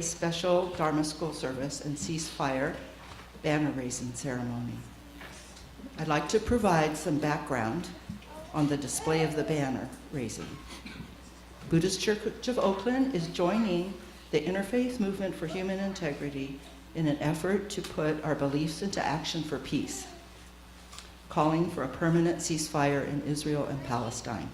special Dharma school service and ceasefire banner raising ceremony. I'd like to provide some background on the display of the banner raising. Buddhist Church of Oakland is joining the Interfaith Movement for Human Integrity in an effort to put our beliefs into action for peace, calling for a permanent ceasefire in Israel and Palestine.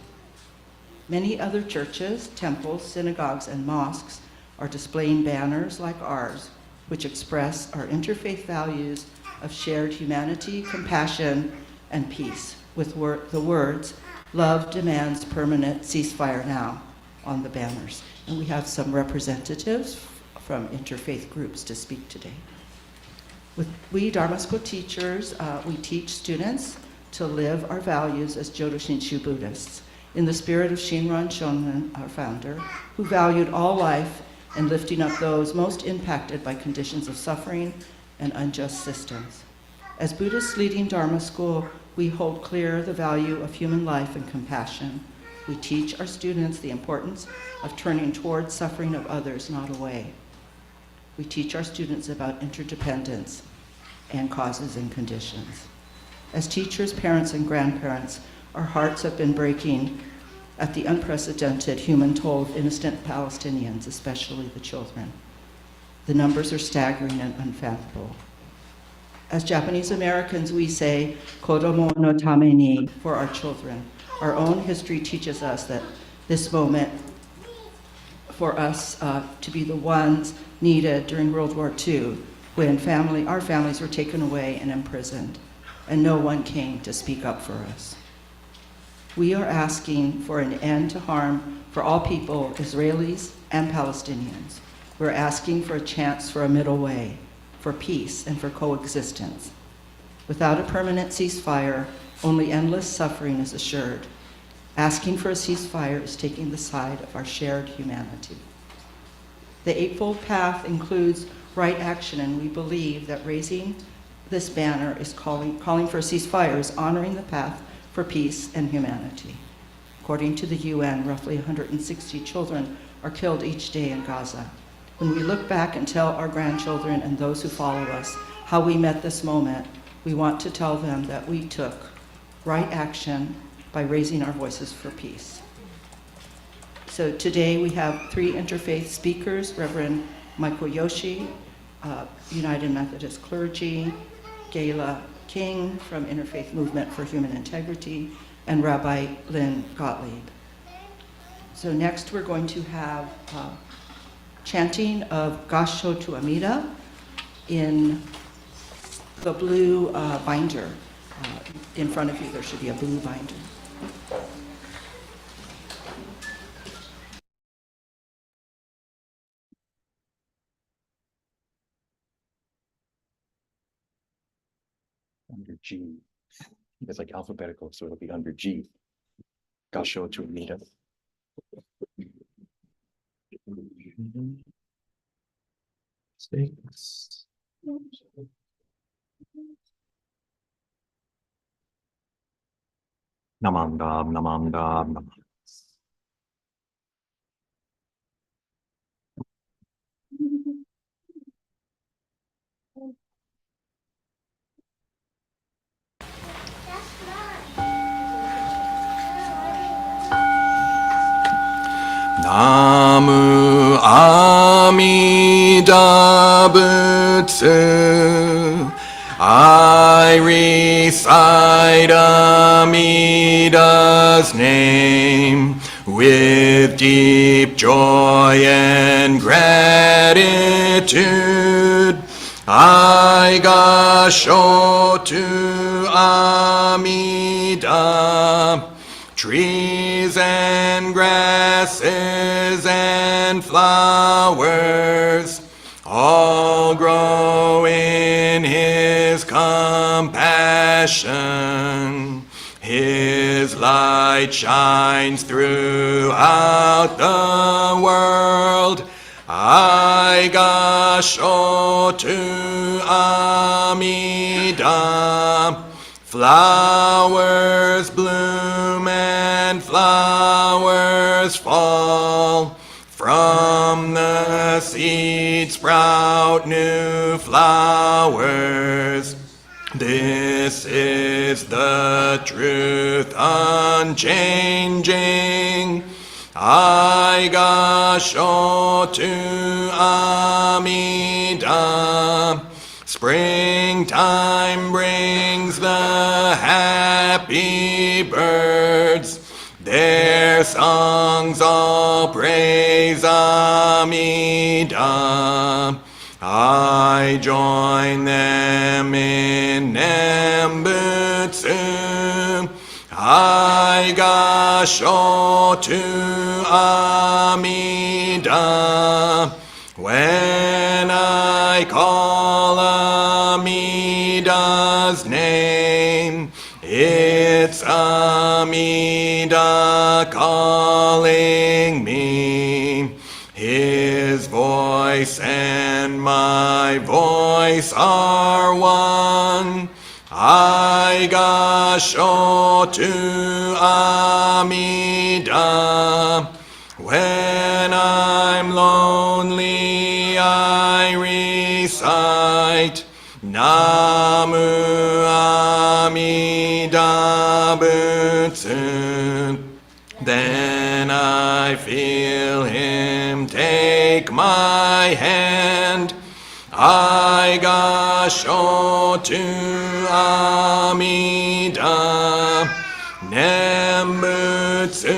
Many other churches, temples, synagogues, and mosques are displaying banners like ours, which express our interfaith values of shared humanity, compassion, and peace, with the words, "Love demands permanent ceasefire now," on the banners. And we have some representatives from interfaith groups to speak today. We Dharma school teachers, we teach students to live our values as Jodo Shinshu Buddhists, in the spirit of Shinran Shonin, our founder, who valued all life and lifting up those most impacted by conditions of suffering and unjust systems. As Buddhists leading Dharma school, we hold clear the value of human life and compassion. We teach our students the importance of turning towards suffering of others, not away. We teach our students about interdependence and causes and conditions. As teachers, parents, and grandparents, our hearts have been breaking at the unprecedented human toll of innocent Palestinians, especially the children. The numbers are staggering and unfathomable. As Japanese Americans, we say, "Kodomo no tame ni," for our children. Our own history teaches us that this moment for us to be the ones needed during World War II, when our families were taken away and imprisoned, and no one came to speak up for us. We are asking for an end to harm for all people, Israelis and Palestinians. We're asking for a chance for a middle way, for peace and for coexistence. Without a permanent ceasefire, only endless suffering is assured. Asking for a ceasefire is taking the side of our shared humanity. The Eightfold Path includes right action, and we believe that raising this banner is calling for a ceasefire is honoring the path for peace and humanity. According to the UN, roughly 160 children are killed each day in Gaza. When we look back and tell our grandchildren and those who follow us how we met this moment, we want to tell them that we took right action by raising our voices for peace. So today we have 3 interfaith speakers: Reverend Michael Yoshi, United Methodist Clergy, Gala King from Interfaith Movement for Human Integrity, and Rabbi Lynn Gottlieb. So next we're going to have chanting of Gassho to Amida in the blue binder. In front of you there should be a blue binder. Under G. It's like alphabetical, so it'll be under G. Gassho to Amida. Six. Namandab, namandab, namandab. Namu Amida Butsu. I recite Amida's name with deep joy and gratitude. I Gassho to Amida. Trees and grasses and flowers all grow in his compassion. His light shines throughout the world. I Gassho to Amida. Flowers bloom and flowers fall from the sea sprout new flowers. This is the truth unchanging. I Gassho to Amida. Springtime brings the happy birds. Their songs all praise Amida. I join them in Nembutsu. I Gassho to Amida. When I call Amida's name, it's Amida calling me. His voice and my voice are one. I Gassho to Amida. When I'm lonely, I recite Namu Amida Butsu. Then I feel him take my hand. I Gassho to Amida. Nembutsu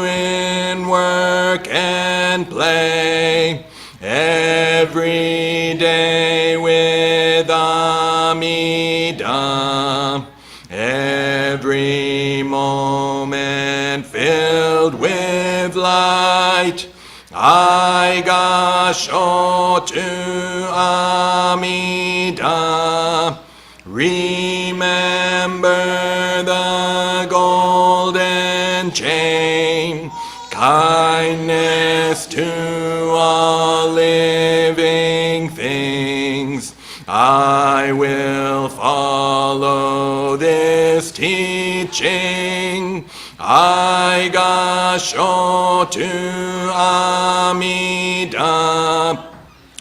in work and play. Every day with Amida. Every moment filled with light. I Gassho to Amida. Remember the golden chain. Kindness to all living things. I will follow this teaching. I Gassho to Amida.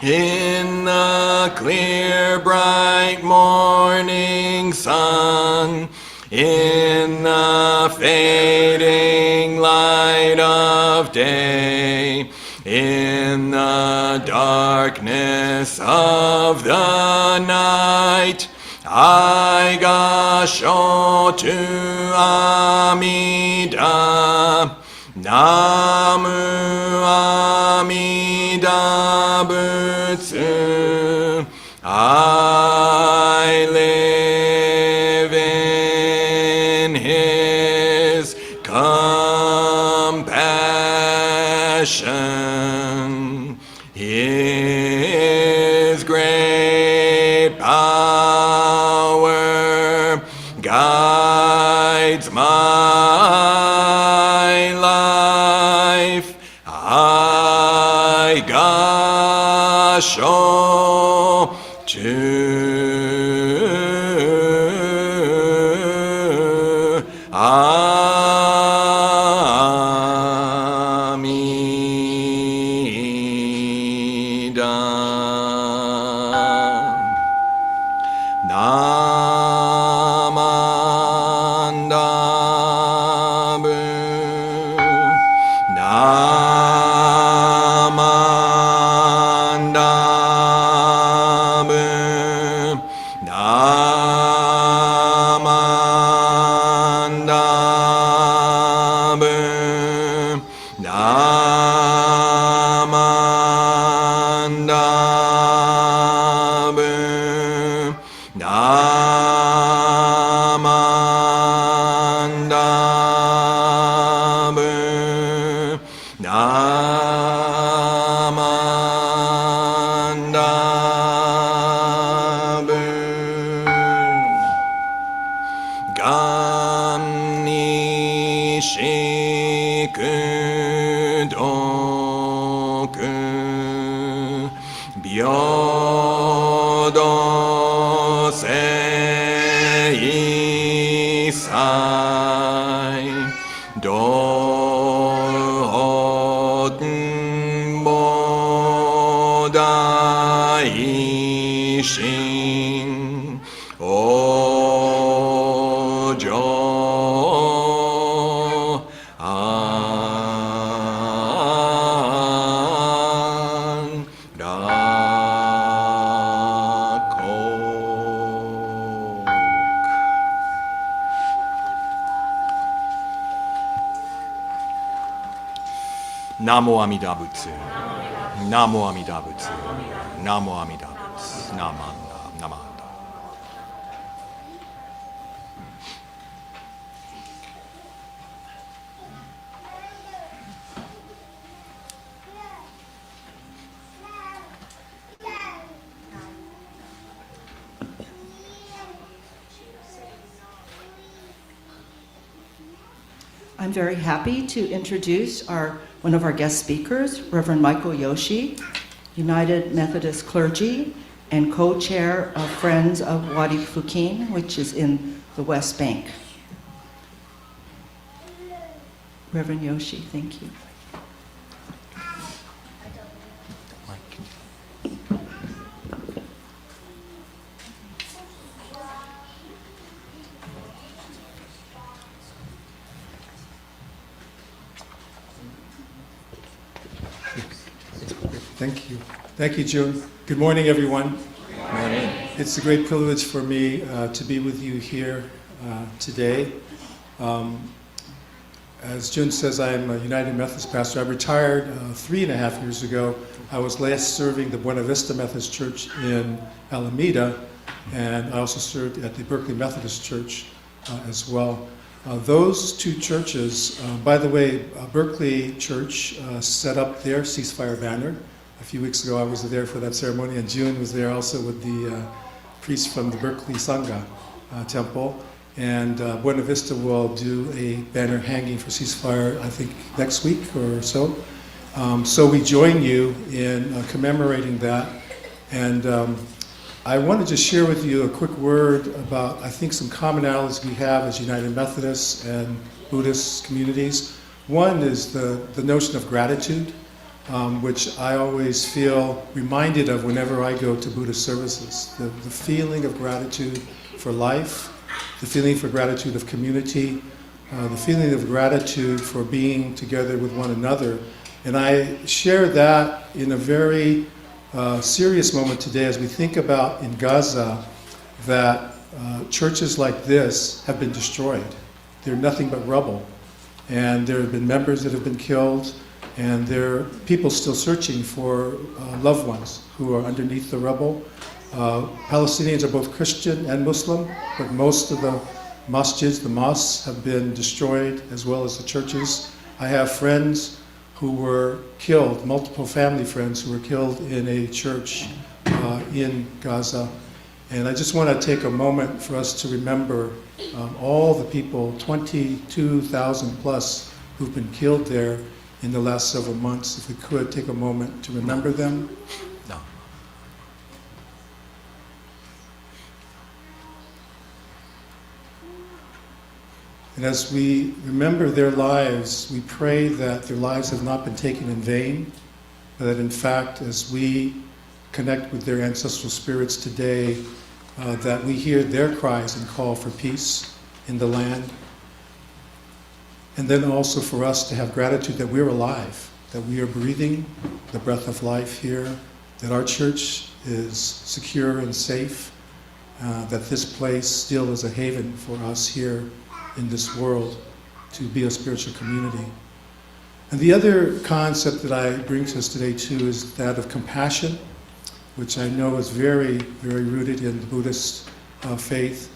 In the clear bright morning sun, in the fading light of day, in the darkness of the night, I Gassho to Amida. Namu Amida Butsu. I live in his compassion. His great power guides my life. I Gassho to Amida. Namandabu. Namandabu. Namandabu. Namandabu. Namandabu. Namandabu. Gamni shikudoku byodo seisai dohoten boda 心往生安楽南無阿弥陀仏。南無阿弥陀仏。南無阿弥陀仏。ナマンダ、ナマンダ。I'm very happy to introduce one of our guest speakers, Reverend Michael Yoshi, United Methodist Clergy and co-chair of Friends of Wadi Fukin, which is in the West Bank. Reverend Yoshi, thank you. Thank you. Thank you, June. Good morning, everyone. Good morning. It's a great privilege for me to be with you here today. As June says, I am a United Methodist pastor. I retired 3.5 years ago. I was last serving the Buena Vista Methodist Church in Amida, and I also served at the Berkeley Methodist Church as well. Those two churches, by the way, Berkeley Church set up their ceasefire banner. A few weeks ago I was there for that ceremony, and June was there also with the priest from the Berkeley Sangha temple. And Buena Vista will do a banner hanging for ceasefire, I think, next week or so. So we join you in commemorating that. And I want to just share with you a quick word about, I think, some commonalities we have as United Methodists and Buddhist communities. One is the notion of gratitude, which I always feel reminded of whenever I go to Buddhist services. The feeling of gratitude for life, the feeling for gratitude of community, the feeling of gratitude for being together with one another. And I share that in a very serious moment today as we think about in Gaza that churches like this have been destroyed. They're nothing but rubble. And there have been members that have been killed, and there are people still searching for loved ones who are underneath the rubble. Palestinians are both Christian and Muslim, but most of the masjids, the mosques, have been destroyed, as well as the churches. I have friends who were killed, multiple family friends who were killed in a church in Gaza. And I just want to take a moment for us to remember all the people, 22,000 plus, who've been killed there in the last several months. If we could take a moment to remember them. No. And as we remember their lives, we pray that their lives have not been taken in vain, but that in fact, as we connect with their ancestral spirits today, that we hear their cries and call for peace in the land. And then also for us to have gratitude that we're alive, that we are breathing the breath of life here, that our church is secure and safe, that this place still is a haven for us here in this world to be a spiritual community. And the other concept that I bring to us today too is that of compassion, which I know is very, very rooted in the Buddhist faith,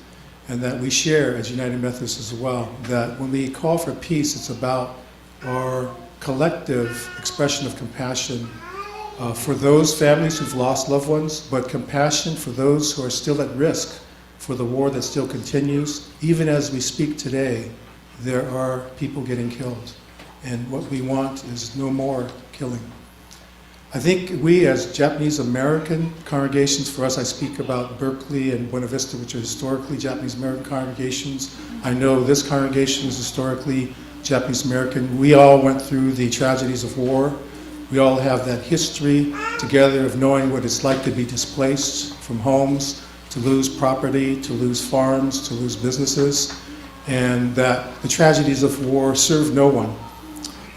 and that we share as United Methodists as well, that when we call for peace, it's about our collective expression of compassion for those families who've lost loved ones, but compassion for those who are still at risk for the war that still continues. Even as we speak today, there are people getting killed. And what we want is no more killing. I think we as Japanese American congregations, for us I speak about Berkeley and Buena Vista, which are historically Japanese American congregations. I know this congregation is historically Japanese American. We all went through the tragedies of war. We all have that history together of knowing what it's like to be displaced from homes, to lose property, to lose farms, to lose businesses, and that the tragedies of war serve no one.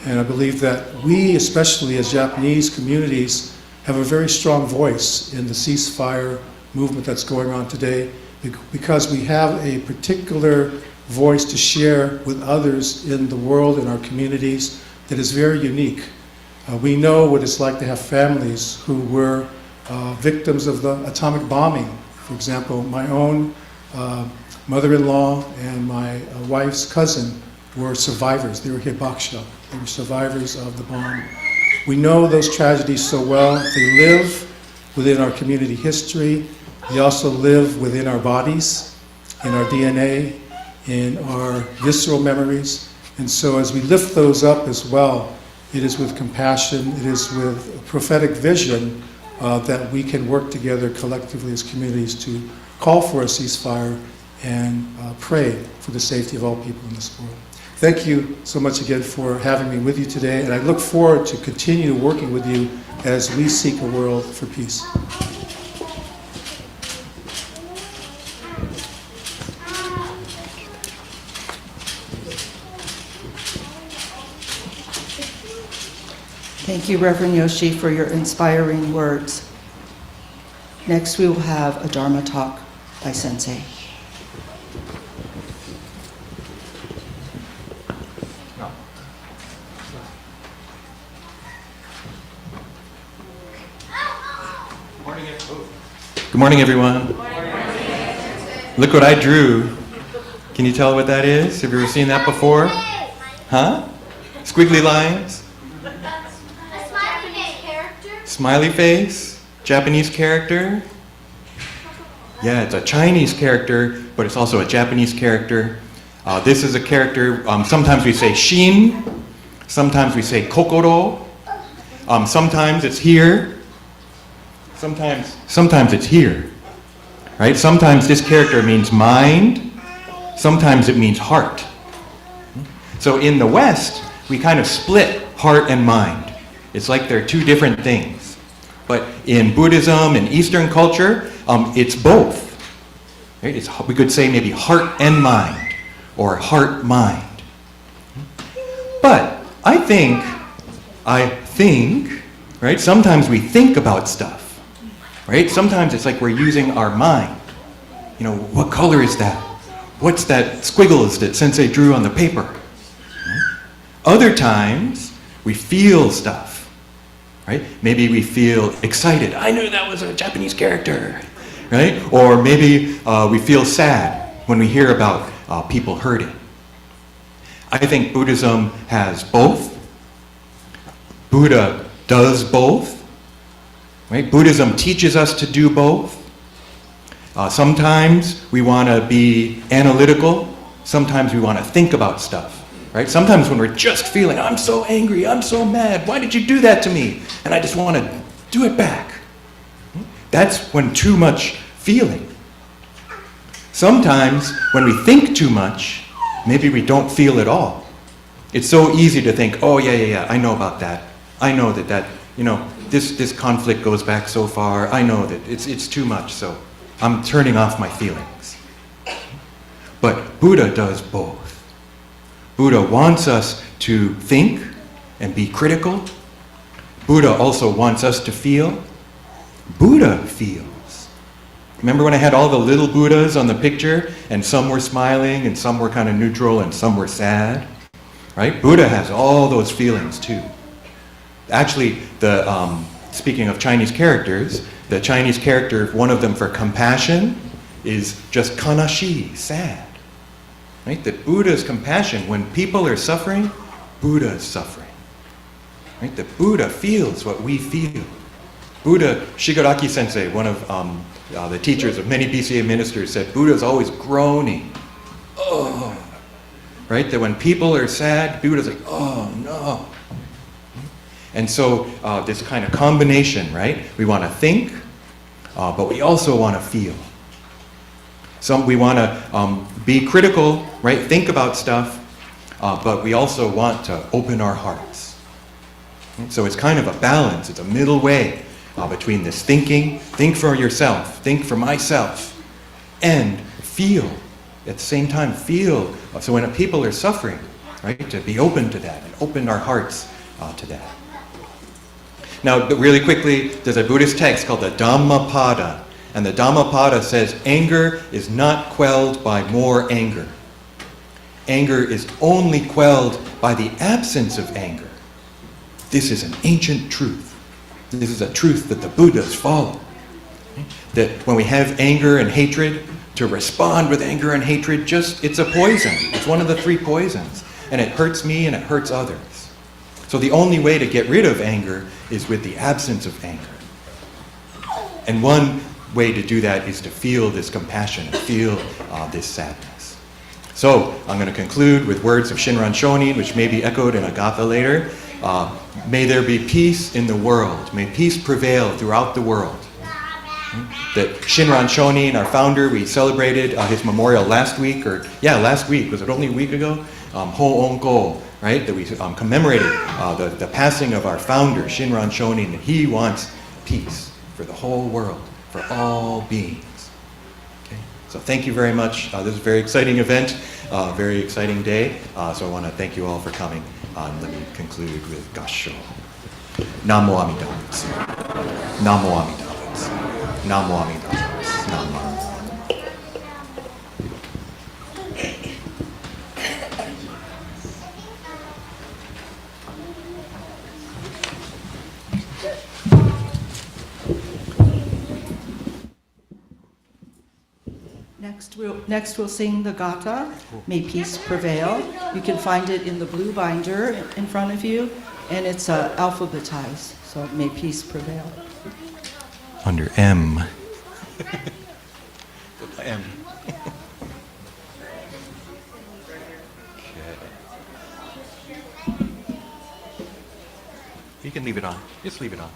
And I believe that we, especially as Japanese communities, have a very strong voice in the ceasefire movement that's going on today, because we have a particular voice to share with others in the world, in our communities, that is very unique. We know what it's like to have families who were victims of the atomic bombing. For example, my own mother-in-law and my wife's cousin were survivors. They were hibakusha. They were survivors of the bomb. We know those tragedies so well. They live within our community history. They also live within our bodies, in our DNA, in our visceral memories. And so as we lift those up as well, it is with compassion, it is with a prophetic vision that we can work together collectively as communities to call for a ceasefire and pray for the safety of all people in this world. Thank you so much again for having me with you today, and I look forward to continue working with you as we seek a world for peace. Thank you, Reverend Yoshi, for your inspiring words. Next, we will have a Dharma talk by Sensei. Good morning, everyone. Look what I drew. Can you tell what that is? Have you ever seen that before? Huh? Squiggly lines? A smiley character? Smiley face? Japanese character? Yeah, it's a Chinese character, but it's also a Japanese character. This is a character, sometimes we say shin, sometimes we say kokoro, sometimes it's here, sometimes it's here, right? Sometimes this character means mind, sometimes it means heart. So in the West, we kind of split heart and mind. It's like they're two different things. But in Buddhism and Eastern culture, it's both. Right? We could say maybe heart and mind, or heart-mind. But I think, right? Sometimes we think about stuff. Right? Sometimes it's like we're using our mind. You know, what color is that? What's that squiggles that Sensei drew on the paper? Other times, we feel stuff. Right? Maybe we feel excited. I knew that was a Japanese character. Right? Or maybe we feel sad when we hear about people hurting. I think Buddhism has both. Buddha does both. Right? Buddhism teaches us to do both. Sometimes we want to be analytical. Sometimes we want to think about stuff. Right? Sometimes when we're just feeling, I'm so angry, I'm so mad, why did you do that to me? And I just want to do it back. That's when too much feeling. Sometimes when we think too much, maybe we don't feel at all. It's so easy to think, oh yeah, I know about that. I know that, you know, this conflict goes back so far. I know that it's too much, so I'm turning off my feelings. But Buddha does both. Buddha wants us to think and be critical. Buddha also wants us to feel. Buddha feels. Remember when I had all the little Buddhas on the picture, and some were smiling, and some were kind of neutral, and some were sad? Right? Buddha has all those feelings too. Actually, speaking of Chinese characters, the Chinese character, one of them for compassion, is just kanashi, sad. Right? That Buddha's compassion, when people are suffering, Buddha is suffering. Right? That Buddha feels what we feel. Buddha, Shigaraki Sensei, one of the teachers of many BCA ministers, said Buddha's always groaning. Oh. Right? That when people are sad, Buddha's like, oh no. And so this kind of combination, right? We want to think, but we also want to feel. We want to be critical, right? Think about stuff, but we also want to open our hearts. So it's kind of a balance. It's a middle way between this thinking, think for yourself, think for myself, and feel. At the same time, feel. So when people are suffering, right, to be open to that and open our hearts to that. Now, really quickly, there's a Buddhist text called the Dhammapada. And the Dhammapada says, anger is not quelled by more anger. Anger is only quelled by the absence of anger. This is an ancient truth. This is a truth that the Buddhas follow. That when we have anger and hatred, to respond with anger and hatred, it's a poison. It's one of the 3 poisons. And it hurts me and it hurts others. So the only way to get rid of anger is with the absence of anger. And one way to do that is to feel this compassion, feel this sadness. So I'm going to conclude with words of Shinran Shonin, which may be echoed in a Gatha later. May there be peace in the world. May peace prevail throughout the world. That Shinran Shonin, our founder, we celebrated his memorial last week. Was it only a week ago? Ho Onko, right? That we commemorated the passing of our founder, Shinran Shonin. He wants peace for the whole world, for all beings. Okay? So thank you very much. This is a very exciting event, very exciting day. So I want to thank you all for coming. Let me conclude with Gassho. Namo Amida Butsu. Namo Amida Butsu. Namo Amida Butsu. Namo Amida. Next we'll sing the Gatha, May Peace Prevail. You can find it in the blue binder in front of you, and it's alphabetized, so May Peace Prevail. Under M. M. You can leave it on. Just leave it on.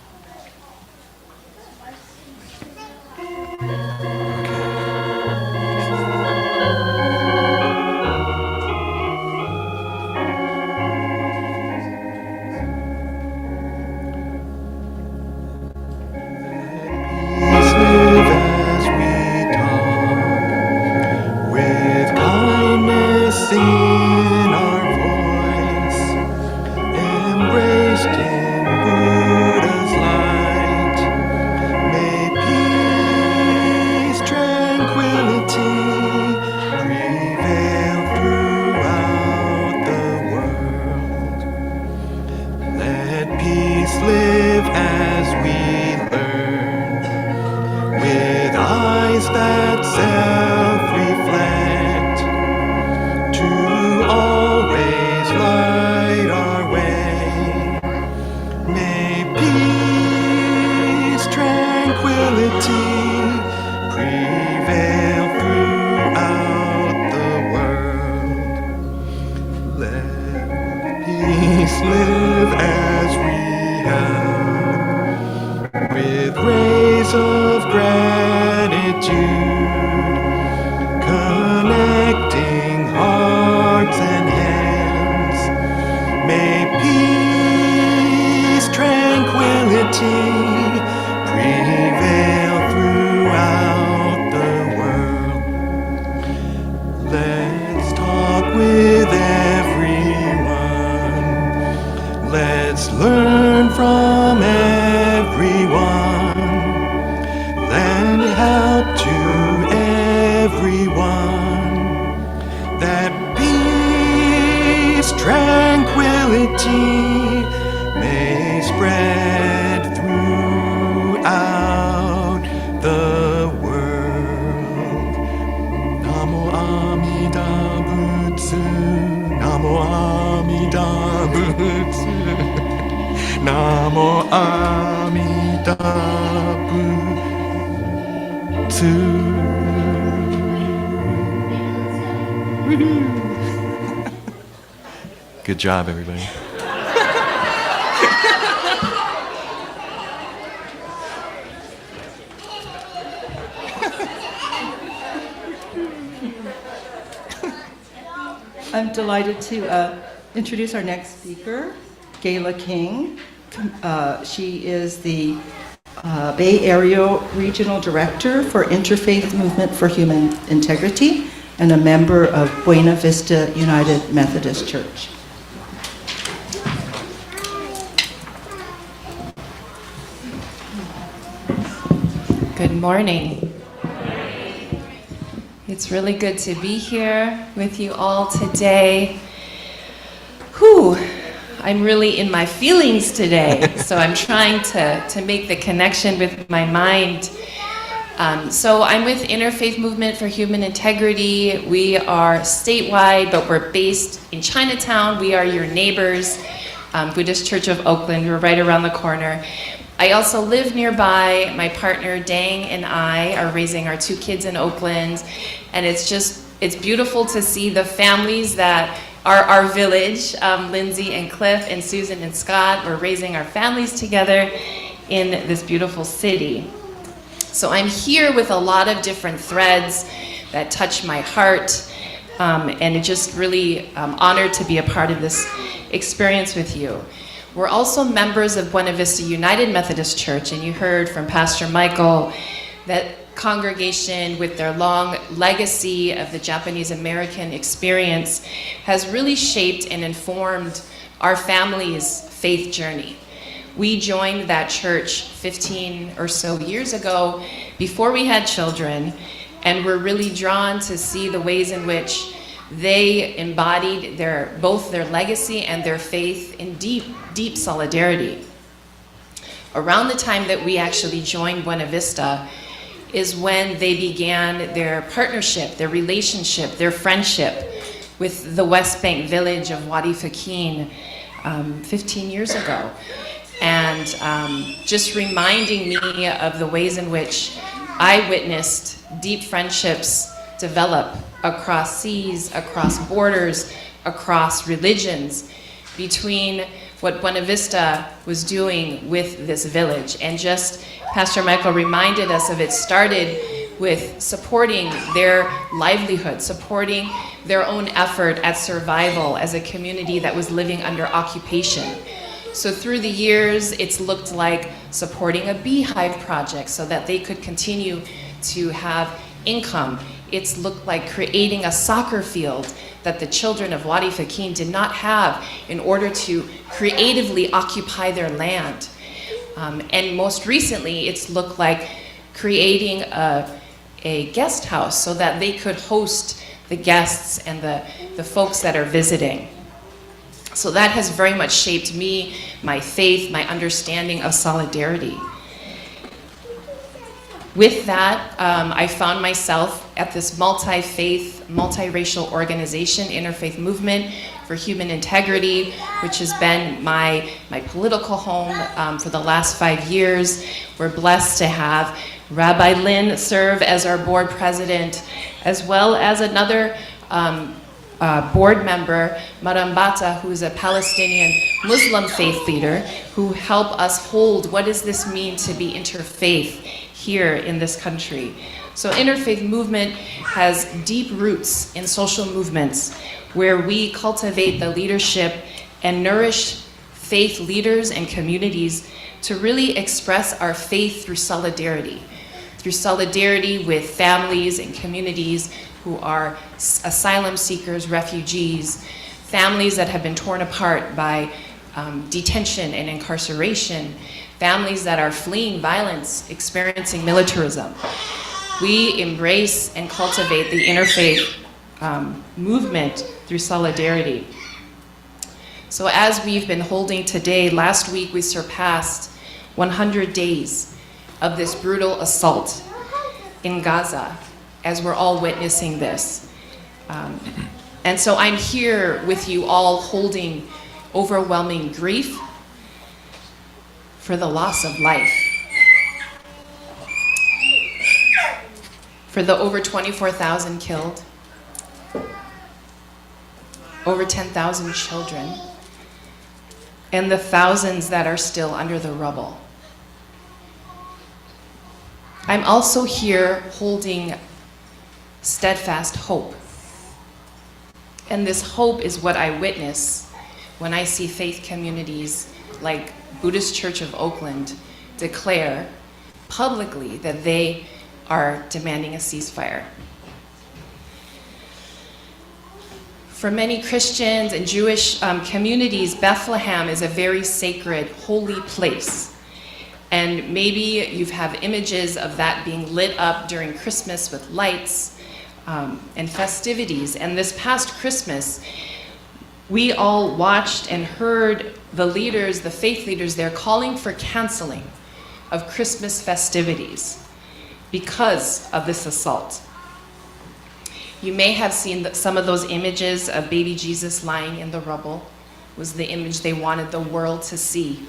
Good job, everybody. I'm delighted to introduce our next speaker, Gala King, She is the Bay Area Regional Director for Interfaith Movement for Human Integrity and a member of Buena Vista United Methodist Church. Good morning. It's really good to be here with you all today. Whew, I'm really in my feelings today, so I'm trying to make the connection with my mind. So I'm with Interfaith Movement for Human Integrity. We are statewide, but we're based in Chinatown. We are your neighbors, Buddhist Church of Oakland. We're right around the corner. I also live nearby. My partner Dang and I are raising our 2 kids in Oakland, and it's beautiful to see the families that are our village. Lindsay and Cliff and Susan and Scott, we're raising our families together in this beautiful city. So I'm here with a lot of different threads that touch my heart, and it's just really honored to be a part of this experience with you. We're also members of Buena Vista United Methodist Church, and you heard from Pastor Michael that congregation, with their long legacy of the Japanese American experience, has really shaped and informed our family's faith journey. We joined that church 15 or so years ago, before we had children, and we're really drawn to see the ways in which they embodied both their legacy and their faith in deep solidarity. Around the time that we actually joined Buena Vista is when they began their partnership, their relationship, their friendship with the West Bank village of Wadi Fakeen 15 years ago. And just reminding me of the ways in which I witnessed deep friendships develop across seas, across borders, across religions, between what Buena Vista was doing with this village. And just Pastor Michael reminded us of it started with supporting their livelihood, supporting their own effort at survival as a community that was living under occupation. So through the years, it's looked like supporting a beehive project so that they could continue to have income. It's looked like creating a soccer field that the children of Wadi Fakeen did not have in order to creatively occupy their land. And most recently, it's looked like creating a guest house so that they could host the guests and the folks that are visiting. So that has very much shaped me, my faith, my understanding of solidarity. With that, I found myself at this multi-faith, multiracial organization, Interfaith Movement for Human Integrity, which has been my political home for the last 5 years. We're blessed to have Rabbi Lynn serve as our board president, as well as another board member, Madam Bata, who is a Palestinian Muslim faith leader, who help us hold what does this mean to be interfaith here in this country. So Interfaith Movement has deep roots in social movements where we cultivate the leadership and nourish faith leaders and communities to really express our faith through solidarity with families and communities who are asylum seekers, refugees, families that have been torn apart by detention and incarceration, families that are fleeing violence, experiencing militarism. We embrace and cultivate the interfaith movement through solidarity. So as we've been holding today, last week we surpassed 100 days of this brutal assault in Gaza, as we're all witnessing this. And so I'm here with you all holding overwhelming grief for the loss of life, for the over 24,000 killed, over 10,000 children, and the thousands that are still under the rubble. I'm also here holding steadfast hope. And this hope is what I witness when I see faith communities like Buddhist Church of Oakland declare publicly that they are demanding a ceasefire. For many Christians and Jewish communities, Bethlehem is a very sacred, holy place. And maybe you have images of that being lit up during Christmas with lights and festivities. And this past Christmas, we all watched and heard the leaders, the faith leaders there, calling for canceling of Christmas festivities because of this assault. You may have seen some of those images of baby Jesus lying in the rubble. Was the image they wanted the world to see.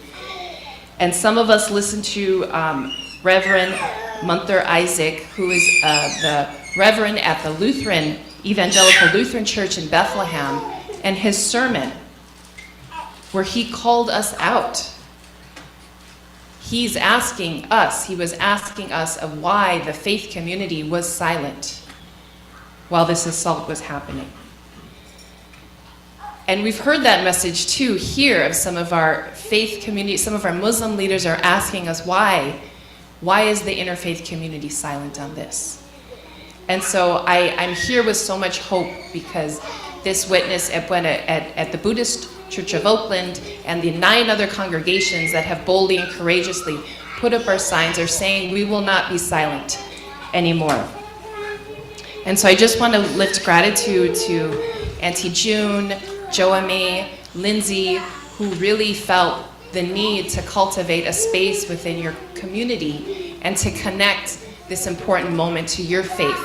And some of us listened to Reverend Munther Isaac, who is the Reverend at the Lutheran, Evangelical Lutheran Church in Bethlehem, and his sermon, where he called us out. He was asking us of why the faith community was silent while this assault was happening. And we've heard that message too here of some of our faith community, some of our Muslim leaders are asking us why is the interfaith community silent on this? And so I'm here with so much hope because this witness at the Buddhist Church of Oakland and the 9 other congregations that have boldly and courageously put up our signs are saying we will not be silent anymore. And so I just want to lift gratitude to Auntie June, Joame, Lindsay, who really felt the need to cultivate a space within your community and to connect this important moment to your faith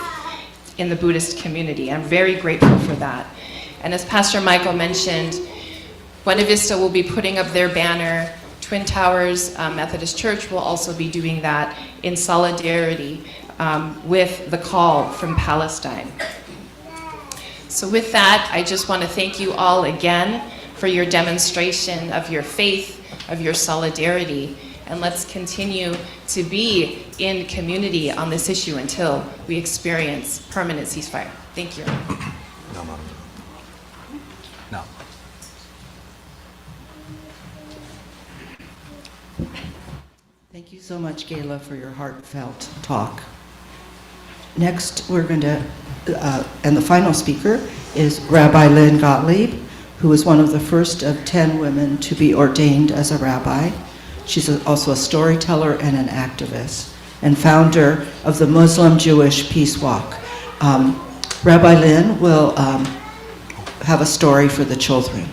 in the Buddhist community. I'm very grateful for that. And as Pastor Michael mentioned, Buena Vista will be putting up their banner. Twin Towers Methodist Church will also be doing that in solidarity with the call from Palestine. So with that, I just want to thank you all again for your demonstration of your faith, of your solidarity, and let's continue to be in community on this issue until we experience permanent ceasefire. Thank you. No, Mom. No. Thank you so much, Gala, for your heartfelt talk. Next, we're going to, and the final speaker is Rabbi Lynn Gottlieb, who is one of the first of 10 women to be ordained as a rabbi. She's also a storyteller and an activist, and founder of the Muslim-Jewish Peace Walk. Rabbi Lynn will have a story for the children.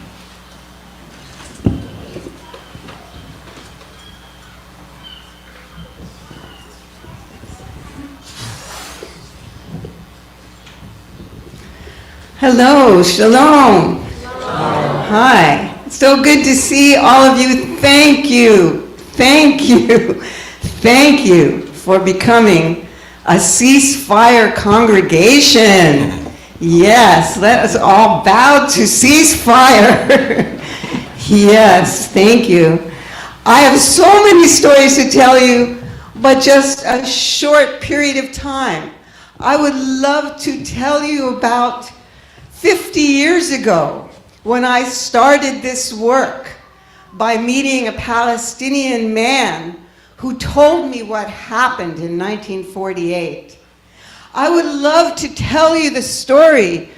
Hello, shalom. Hi. So good to see all of you. Thank you. Thank you. Thank you for becoming a ceasefire congregation. Yes, let us all bow to ceasefire. Yes, thank you. I have so many stories to tell you, but just a short period of time. I would love to tell you about 50 years ago, when I started this work by meeting a Palestinian man who told me what happened in 1948. I would love to tell you the story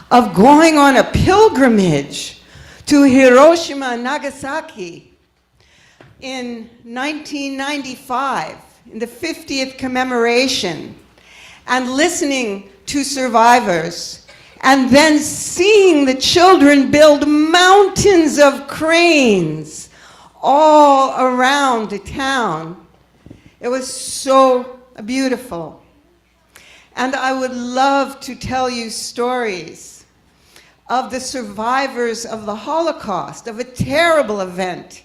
of going on a pilgrimage to Hiroshima and Nagasaki in 1995, in the 50th commemoration, and listening to survivors, and then seeing the children build mountains of cranes all around the town. It was so beautiful. And I would love to tell you stories of the survivors of the Holocaust, of a terrible event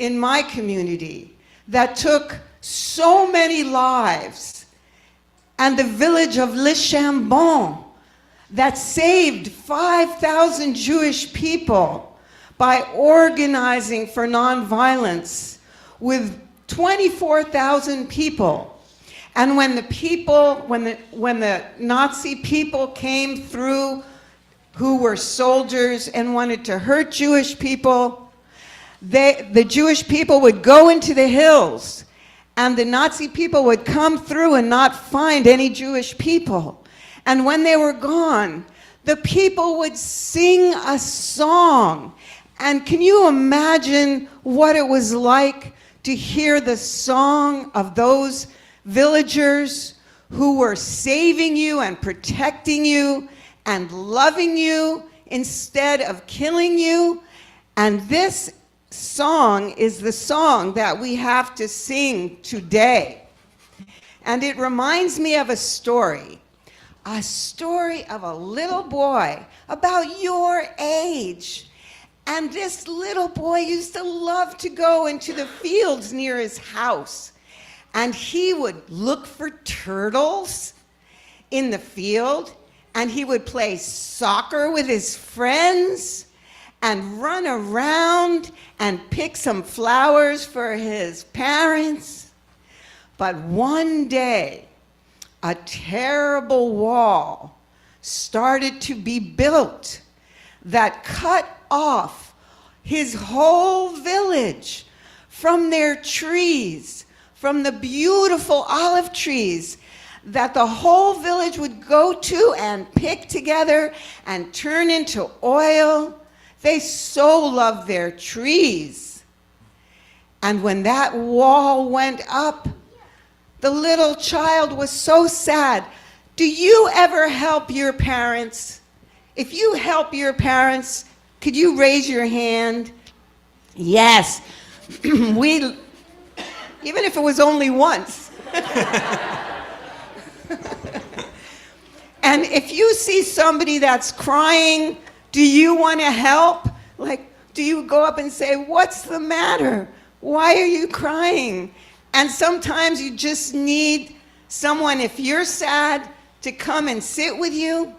in my community that took so many lives, and the village of Le Chambon that saved 5,000 Jewish people by organizing for nonviolence with 24,000 people. And when the Nazi people came through, who were soldiers and wanted to hurt Jewish people, the Jewish people would go into the hills, and the Nazi people would come through and not find any Jewish people. And when they were gone, the people would sing a song. And can you imagine what it was like to hear the song of those villagers who were saving you and protecting you and loving you instead of killing you? And this song is the song that we have to sing today. And it reminds me of a story of a little boy about your age. And this little boy used to love to go into the fields near his house. And he would look for turtles in the field, and he would play soccer with his friends and run around and pick some flowers for his parents. But one day, a terrible wall started to be built that cut off his whole village from their trees, from the beautiful olive trees that the whole village would go to and pick together and turn into oil. They so loved their trees. And when that wall went up, the little child was so sad. Do you ever help your parents? If you help your parents, could you raise your hand? Yes. Even if it was only once. And if you see somebody that's crying, do you want to help? Like, do you go up and say, "What's the matter? Why are you crying?" And sometimes you just need someone, if you're sad, to come and sit with you.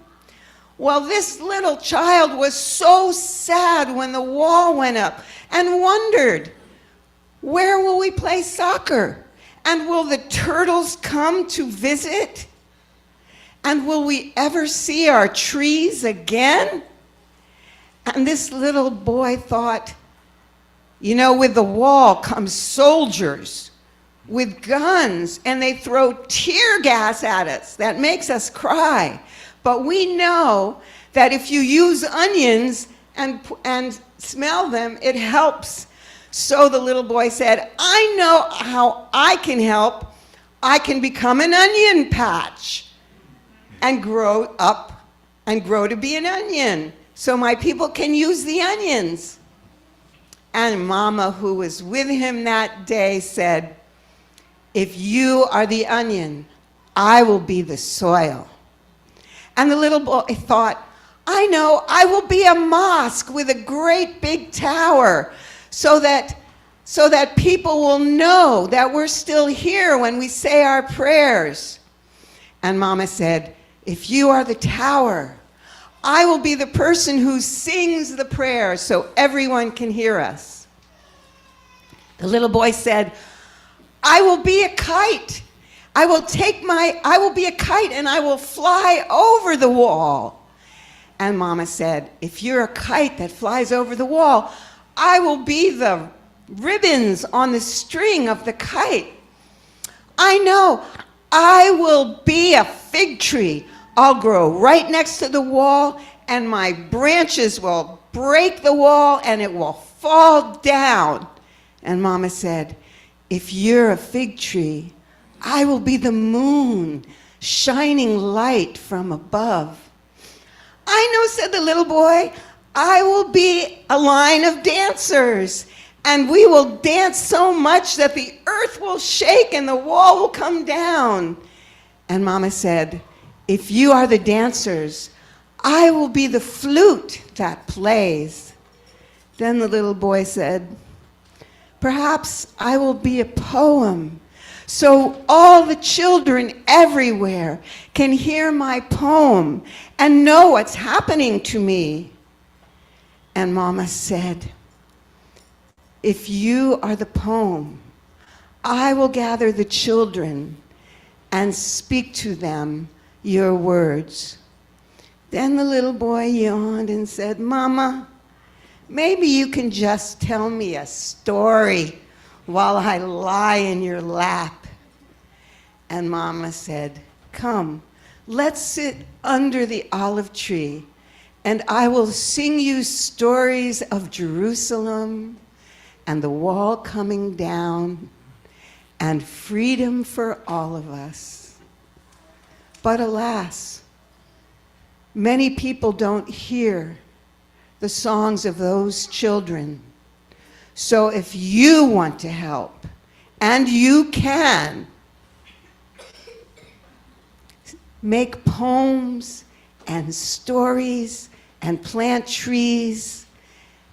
Well, this little child was so sad when the wall went up and wondered, where will we play soccer? And will the turtles come to visit? And will we ever see our trees again? And this little boy thought, with the wall comes soldiers with guns, and they throw tear gas at us. That makes us cry. But we know that if you use onions and smell them, it helps. So the little boy said, I know how I can help. I can become an onion patch and grow up and grow to be an onion, so my people can use the onions. And Mama, who was with him that day, said, if you are the onion, I will be the soil. And the little boy thought, I know, I will be a mosque with a great big tower so that people will know that we're still here when we say our prayers. And Mama said, if you are the tower, I will be the person who sings the prayer so everyone can hear us. The little boy said, I will be a kite. I will be a kite and I will fly over the wall. And Mama said, if you're a kite that flies over the wall, I will be the ribbons on the string of the kite. I know, I will be a fig tree. I'll grow right next to the wall, and my branches will break the wall and it will fall down. And Mama said, if you're a fig tree, I will be the moon shining light from above. I know, said the little boy, I will be a line of dancers, and we will dance so much that the earth will shake and the wall will come down. And Mama said, if you are the dancers, I will be the flute that plays. Then the little boy said, perhaps I will be a poem, so all the children everywhere can hear my poem and know what's happening to me. And Mama said, if you are the poem, I will gather the children and speak to them your words. Then the little boy yawned and said, Mama, maybe you can just tell me a story while I lie in your lap. And Mama said, come, let's sit under the olive tree, and I will sing you stories of Jerusalem and the wall coming down and freedom for all of us. But alas, many people don't hear the songs of those children. So if you want to help, and you can, make poems and stories and plant trees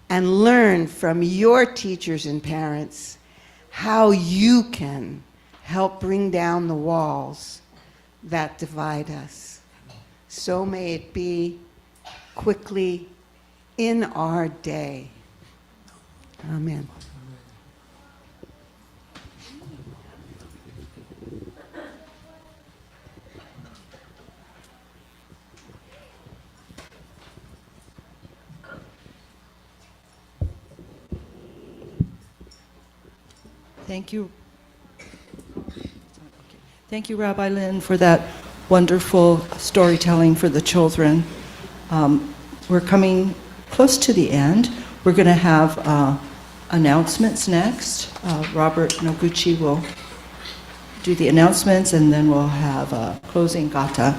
and learn from your teachers and parents how you can help bring down the walls that divide us. So may it be quickly in our day. Amen. Thank you. Thank you, Rabbi Lynn, for that wonderful storytelling for the children. We're coming close to the end. We're going to have announcements next. Robert Noguchi will do the announcements, and then we'll have a closing Gatha.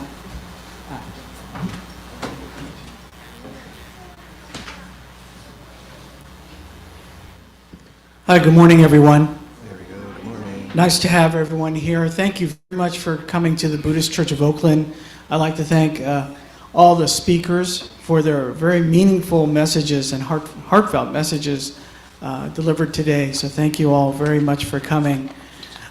Hi, good morning, everyone. There we go. Good morning. Nice to have everyone here. Thank you very much for coming to the Buddhist Church of Oakland. I'd like to thank all the speakers for their very meaningful messages and heartfelt messages delivered today. So thank you all very much for coming.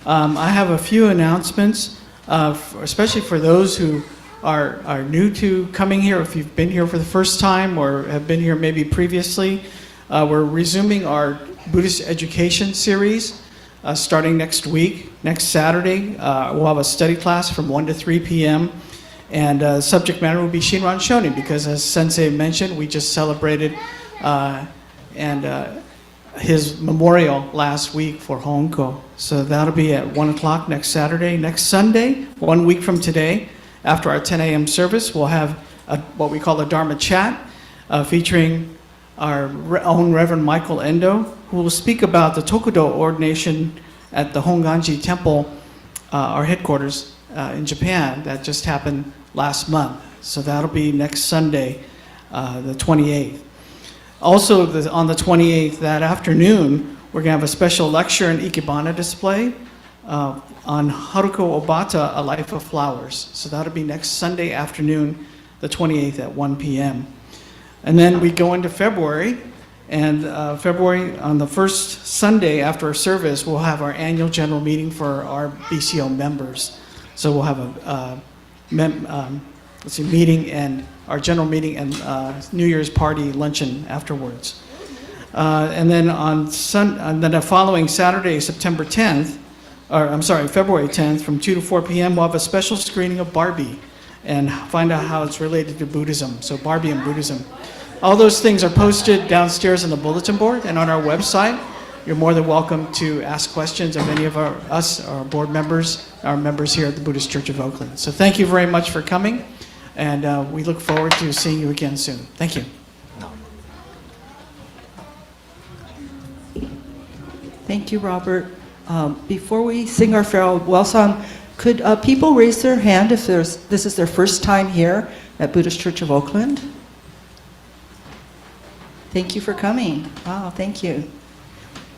I have a few announcements, especially for those who are new to coming here. If you've been here for the first time or have been here maybe previously, we're resuming our Buddhist education series starting next week. Next Saturday, we'll have a study class from 1 to 3 p.m. And subject matter will be Shinran Shonin, because as Sensei mentioned, we just celebrated his memorial last week for Honko. So that'll be at 1 o'clock next Saturday. Next Sunday, 1 week from today, after our 10 a.m. service, we'll have what we call a Dharma chat featuring our own Reverend Michael Endo, who will speak about the Tokudo ordination at the Honganji Temple, our headquarters in Japan, that just happened last month. So that'll be next Sunday, the 28th. Also, on the 28th, that afternoon, we're going to have a special lecture and Ikebana display on Haruko Obata, A Life of Flowers. So that'll be next Sunday afternoon, the 28th at 1 p.m. And then we go into February, and February, on the first Sunday after our service, we'll have our annual general meeting for our BCO members. So we'll have a meeting and our general meeting and New Year's party luncheon afterwards. And then then the following Saturday, February 10th, from 2 to 4 p.m., we'll have a special screening of Barbie and find out how it's related to Buddhism. So Barbie and Buddhism. All those things are posted downstairs on the bulletin board and on our website. You're more than welcome to ask questions of any of our board members, our members here at the Buddhist Church of Oakland. So thank you very much for coming, and we look forward to seeing you again soon. Thank you. Thank you, Robert. Before we sing our farewell song, could people raise their hand if this is their first time here at Buddhist Church of Oakland? Thank you for coming. Wow, thank you.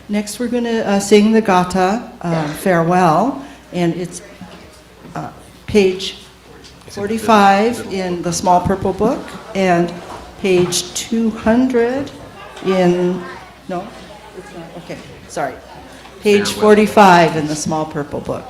Next, we're going to sing the Gatha, Farewell, and it's page 45 in the small purple book, and page 200 in, no, it's not, okay, sorry. Page 45 in the small purple book.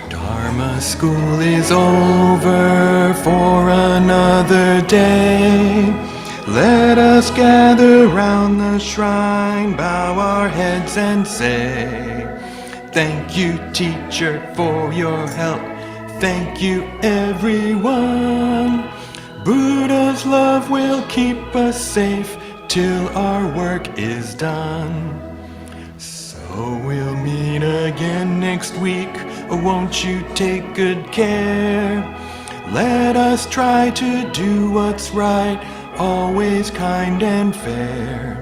Dharma school is over for another day. Let us gather round the shrine, bow our heads and say, Thank you, teacher, for your help. Thank you, everyone. Buddha's love will keep us safe till our work is done. So we'll meet again next week. Won't you take good care? Let us try to do what's right, always kind and fair.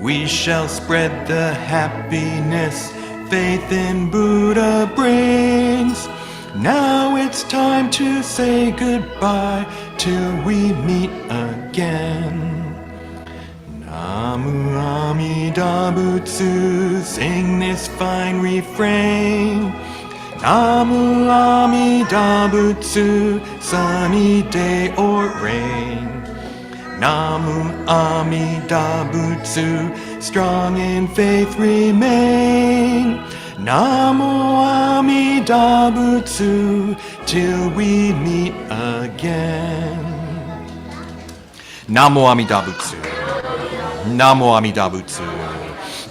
We shall spread the happiness faith in Buddha brings. Now it's time to say goodbye till we meet again. Namu Amida Butsu, sing this fine refrain. Namu Amida Butsu, sunny day or rain. Namu Amida Butsu, strong in faith remain. Namu Amida Butsu, till we meet again. Namu Amida Butsu. Namu Amida Butsu.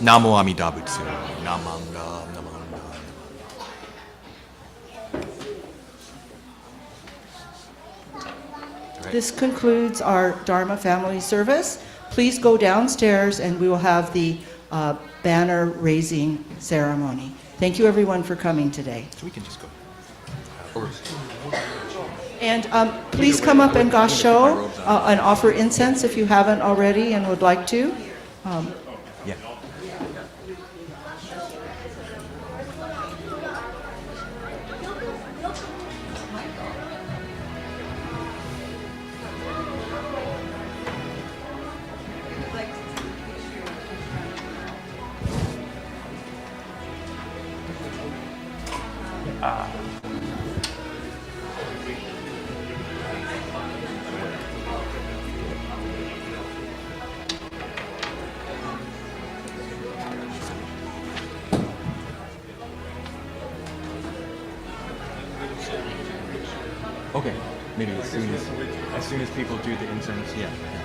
Namu Amida Butsu. Namanga, namanga. This concludes our Dharma family service. Please go downstairs and we will have the banner raising ceremony. Thank you everyone for coming today. So we can just go. Or, And please come up and Gassho and offer incense if you haven't already and would like to. yeah. Okay, maybe as soon as people do the incense, yeah.